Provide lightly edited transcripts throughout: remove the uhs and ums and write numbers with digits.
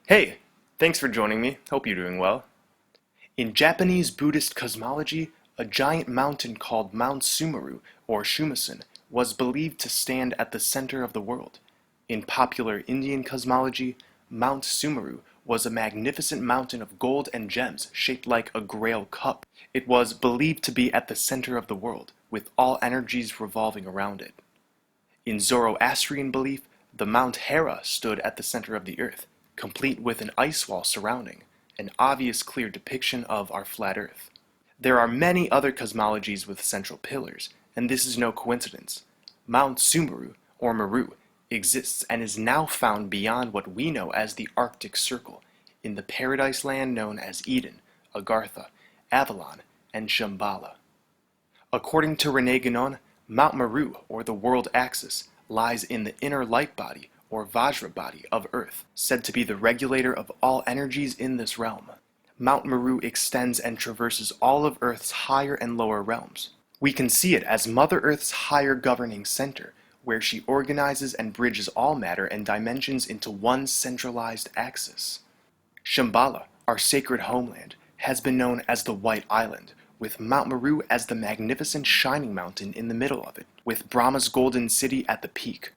Hey, thanks for joining me. Hope you're doing well. In Japanese Buddhist cosmology, a giant mountain called Mount Sumeru, or Shumasen, was believed to stand at the center of the world. In popular Indian cosmology, Mount Sumeru was a magnificent mountain of gold and gems shaped like a grail cup. It was believed to be at the center of the world, with all energies revolving around it. In Zoroastrian belief, the Mount Hera stood at the center of the earth, complete with an ice wall surrounding, an obvious clear depiction of our flat earth. There are many other cosmologies with central pillars, and this is no coincidence. Mount Sumeru, or Meru, exists and is now found beyond what we know as the Arctic Circle, in the paradise land known as Eden, Agartha, Avalon, and Shambhala. According to Rene Guénon, Mount Meru, or the world axis, lies in the inner light body, or Vajra body, of Earth, said to be the regulator of all energies in this realm. Mount Meru extends and traverses all of Earth's higher and lower realms. We can see it as Mother Earth's higher governing center, where she organizes and bridges all matter and dimensions into one centralized axis. Shambhala, our sacred homeland, has been known as the White Island, with Mount Meru as the magnificent shining mountain in the middle of it, with Brahma's golden city at the peak.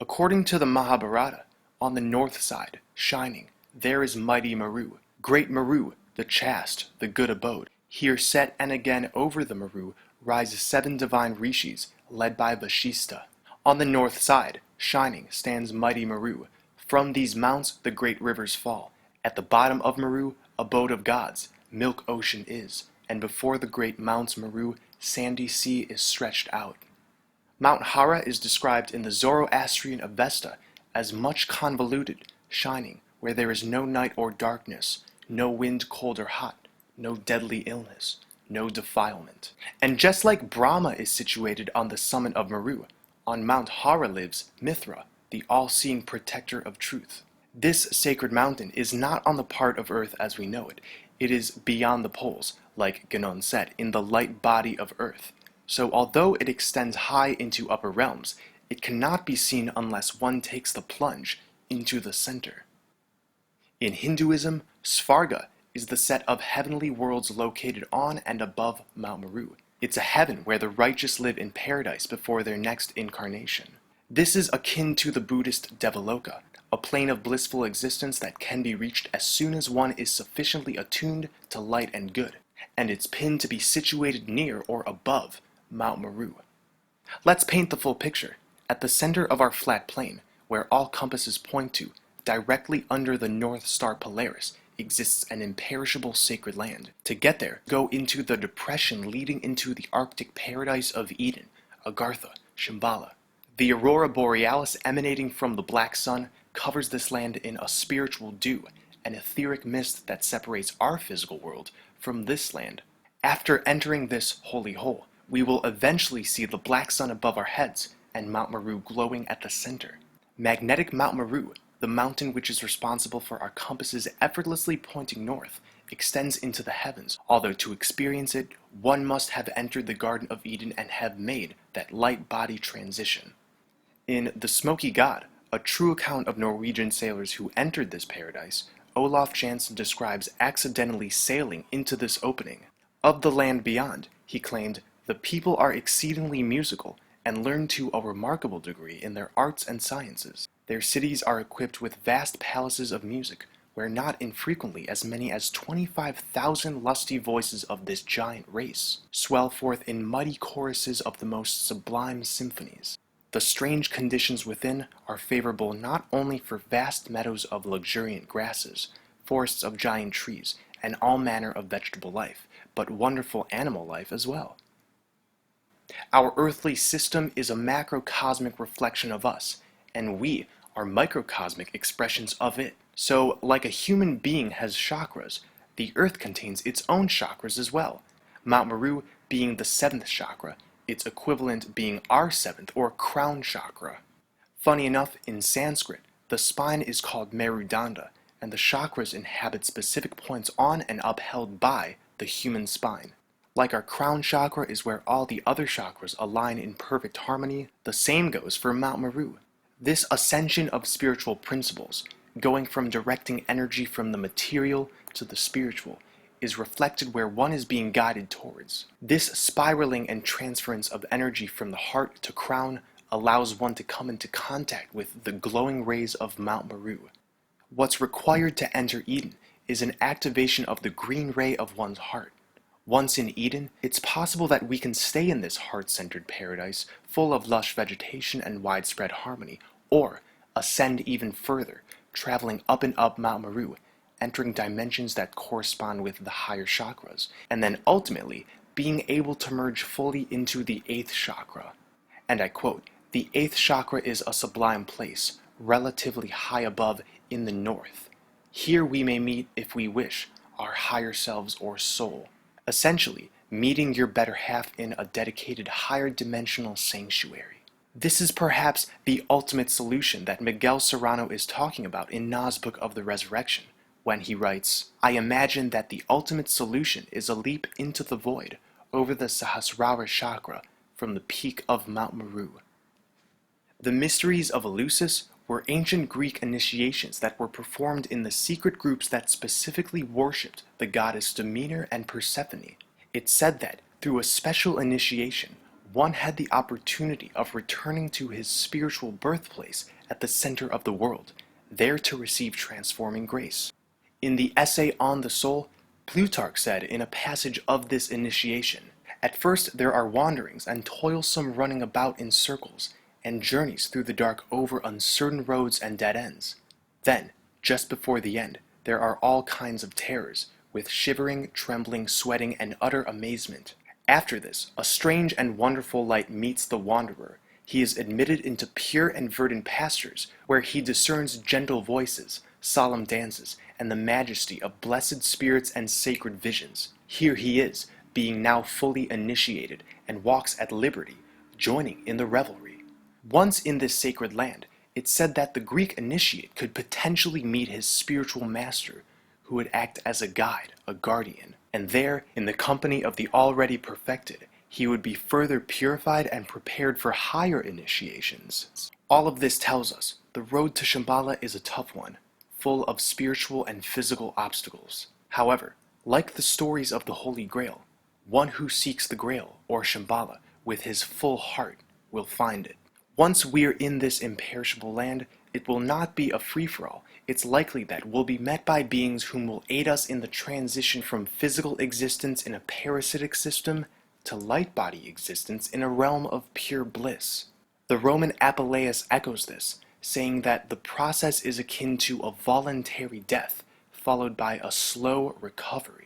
According to the Mahabharata, on the north side, shining, there is mighty Meru, great Meru, the chaste, the good abode. Here set and again over the Meru rise 7 divine rishis, led by Vashista. On the north side, shining, stands mighty Meru. From these mounts the great rivers fall. At the bottom of Meru, abode of gods, milk ocean is, and before the great mounts Meru, sandy sea is stretched out. Mount Hara is described in the Zoroastrian Avesta as much convoluted, shining, where there is no night or darkness, no wind cold or hot, no deadly illness, no defilement. And just like Brahma is situated on the summit of Meru, on Mount Hara lives Mithra, the all-seeing protector of truth. This sacred mountain is not on the part of Earth as we know it. It is beyond the poles, like Guénon said, in the light body of Earth. So although it extends high into upper realms, it cannot be seen unless one takes the plunge into the center. In Hinduism, Svarga is the set of heavenly worlds located on and above Mount Meru. It's a heaven where the righteous live in paradise before their next incarnation. This is akin to the Buddhist Devaloka, a plane of blissful existence that can be reached as soon as one is sufficiently attuned to light and good, and it's pinned to be situated near or above Mount Meru. Let's paint the full picture. At the center of our flat plane, where all compasses point to, directly under the North Star Polaris, exists an imperishable sacred land. To get there, go into the depression leading into the Arctic paradise of Eden, Agartha, Shambhala. The aurora borealis emanating from the black sun covers this land in a spiritual dew, an etheric mist that separates our physical world from this land. After entering this holy hole, we will eventually see the black sun above our heads and Mount Meru glowing at the center. Magnetic Mount Meru, the mountain which is responsible for our compasses effortlessly pointing north, extends into the heavens, although to experience it, one must have entered the Garden of Eden and have made that light-body transition. In The Smoky God, a true account of Norwegian sailors who entered this paradise, Olaf Jansen describes accidentally sailing into this opening. Of the land beyond, he claimed, the people are exceedingly musical and learn to a remarkable degree in their arts and sciences. Their cities are equipped with vast palaces of music, where not infrequently as many as 25,000 lusty voices of this giant race swell forth in mighty choruses of the most sublime symphonies. The strange conditions within are favorable not only for vast meadows of luxuriant grasses, forests of giant trees, and all manner of vegetable life, but wonderful animal life as well. Our earthly system is a macrocosmic reflection of us, and we are microcosmic expressions of it. So, like a human being has chakras, the earth contains its own chakras as well. Mount Meru being the 7th chakra, its equivalent being our 7th or crown chakra. Funny enough, in Sanskrit, the spine is called Merudanda, and the chakras inhabit specific points on and upheld by the human spine. Like our crown chakra is where all the other chakras align in perfect harmony, the same goes for Mount Meru. This ascension of spiritual principles, going from directing energy from the material to the spiritual, is reflected where one is being guided towards. This spiraling and transference of energy from the heart to crown allows one to come into contact with the glowing rays of Mount Meru. What's required to enter Eden is an activation of the green ray of one's heart. Once in Eden, it's possible that we can stay in this heart-centered paradise full of lush vegetation and widespread harmony, or ascend even further, traveling up and up Mount Meru, entering dimensions that correspond with the higher chakras, and then ultimately being able to merge fully into the 8th chakra. And I quote, "The 8th chakra is a sublime place, relatively high above in the north. Here we may meet, if we wish, our higher selves or soul." Essentially, meeting your better half in a dedicated higher dimensional sanctuary. This is perhaps the ultimate solution that Miguel Serrano is talking about in Na's Book of the Resurrection, when he writes, "I imagine that the ultimate solution is a leap into the void over the Sahasrara chakra from the peak of Mount Meru." The mysteries of Eleusis were ancient Greek initiations that were performed in the secret groups that specifically worshipped the goddess Demeter and Persephone. It's said that, through a special initiation, one had the opportunity of returning to his spiritual birthplace at the center of the world, there to receive transforming grace. In the essay On the Soul, Plutarch said in a passage of this initiation, "At first there are wanderings and toilsome running about in circles, and journeys through the dark over uncertain roads and dead ends. Then, just before the end, there are all kinds of terrors, with shivering, trembling, sweating, and utter amazement. After this, a strange and wonderful light meets the wanderer. He is admitted into pure and verdant pastures, where he discerns gentle voices, solemn dances, and the majesty of blessed spirits and sacred visions. Here he is, being now fully initiated, and walks at liberty, joining in the revelry." Once in this sacred land, it's said that the Greek initiate could potentially meet his spiritual master, who would act as a guide, a guardian, and there, in the company of the already perfected, he would be further purified and prepared for higher initiations. All of this tells us the road to Shambhala is a tough one, full of spiritual and physical obstacles. However, like the stories of the Holy Grail, one who seeks the Grail, or Shambhala, with his full heart will find it. Once we're in this imperishable land, it will not be a free-for-all. It's likely that we'll be met by beings whom will aid us in the transition from physical existence in a parasitic system to light-body existence in a realm of pure bliss. The Roman Apuleius echoes this, saying that the process is akin to a voluntary death, followed by a slow recovery.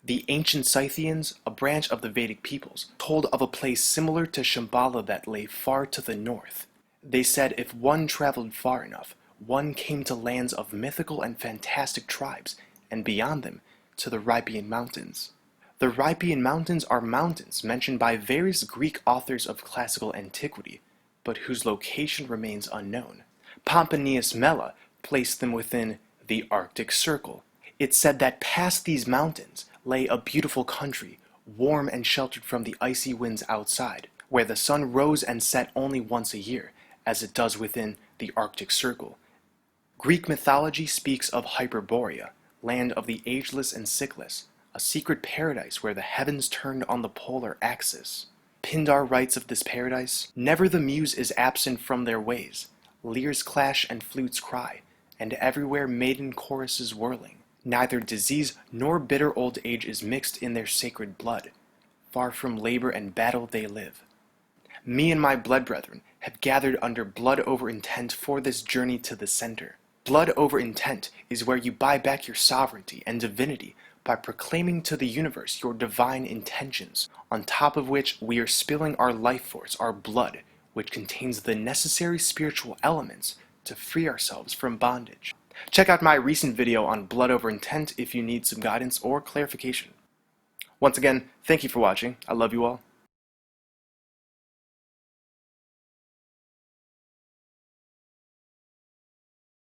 The ancient Scythians, a branch of the Vedic peoples, told of a place similar to Shambhala that lay far to the north. They said if one traveled far enough, one came to lands of mythical and fantastic tribes, and beyond them, to the Rhipaean Mountains. The Rhipaean Mountains are mountains mentioned by various Greek authors of classical antiquity, but whose location remains unknown. Pomponius Mela placed them within the Arctic Circle. It's said that past these mountains lay a beautiful country, warm and sheltered from the icy winds outside, where the sun rose and set only once a year, as it does within the Arctic Circle. Greek mythology speaks of Hyperborea, land of the ageless and sickless, a secret paradise where the heavens turned on the polar axis. Pindar writes of this paradise, "Never the muse is absent from their ways. Lyres clash and flutes cry, and everywhere maiden choruses whirling. Neither disease nor bitter old age is mixed in their sacred blood. Far from labor and battle they live. Me and my blood brethren have gathered under blood over intent for this journey to the center. Blood over intent is where you buy back your sovereignty and divinity by proclaiming to the universe your divine intentions, on top of which we are spilling our life force, our blood, which contains the necessary spiritual elements to free ourselves from bondage." Check out my recent video on blood over intent if you need some guidance or clarification. Once again, thank you for watching. I love you all.